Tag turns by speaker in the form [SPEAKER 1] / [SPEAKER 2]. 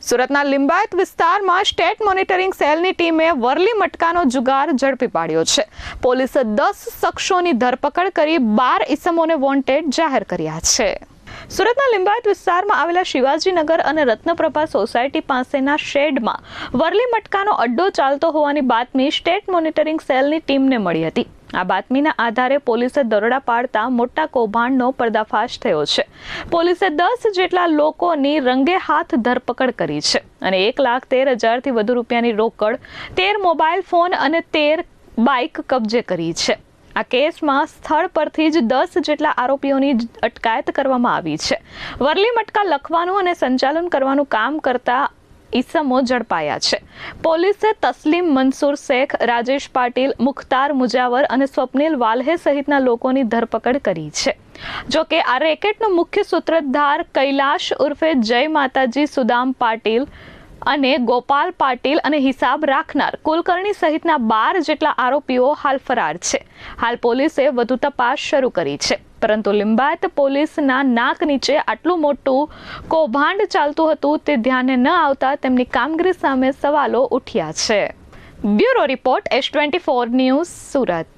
[SPEAKER 1] સુરતના લિંબાયત વિસ્તારમાં state monitoring સેલની ટીમે વરલી મટકાનો જુગાર ઝડપી પાડ્યો છે. પોલીસે 10 શખ્સોની ધરપકડ કરી 12 ઇસમોને વોન્ટેડ જાહેર કર્યા છે. સુરતના લિંબાયત વિસ્તારમાં આવેલા શિવાજીનગર અને રત્નપ્રભા સોસાયટી પાસેના શેડમાં વરલી મટકાનો અડ્ડો ચાલતો હોવાની બાતમી સ્ટેટ મોનિટરિંગ સેલની ટીમને મળી હતી. આ બાતમીના આધારે પોલીસે દરોડા પાડતા મોટા કૌભાંડનો પર્દાફાશ થયો છે. પોલીસે 10 જેટલા લોકોની રંગે હાથ ધરપકડ કરી છે અને 1,13,000થી વધુ રૂપિયાની રોકડ, 13 મોબાઈલ ફોન અને 13 બાઇક કબજે કરી છે. આ કેસમાં સ્થળ પરથી જ 10 જેટલા આરોપીઓની અટકાયત કરવામાં આવી છે. વરલી મટકા લખવાનું અને સંચાલન કરવાનું કામ કરતા ઈસમો ઝડપાયા છે. પોલીસે તસ્લીમ મંસૂર શેખ, રાજેશ પાટીલ, મુખ્તાર મુજાવર અને સ્વપ્નિલ વાલ્હે સહિતના લોકોની ધરપકડ કરી છે. જો કે આ રેકેટનો મુખ્ય સૂત્રધાર કૈલાશ ઉર્ફે જય માતાજી સુદામ પાટીલ અને ગોપાલ પાટીલ અને હિસાબ રાખનાર કુલકર્ણી સહિતના 12 જેટલા આરોપીઓ હાલ ફરાર છે. હાલ પોલીસે વધુ તપાસ શરૂ કરી છે, પરંતુ લિંબાયત પોલીસના નાક નીચે આટલું મોટું કૌભાંડ ચાલતું હતું તે ધ્યાને ન આવતા તેમની કામગીરી સામે સવાલો ઉઠ્યા છે. Bureau report S24 news, Surat.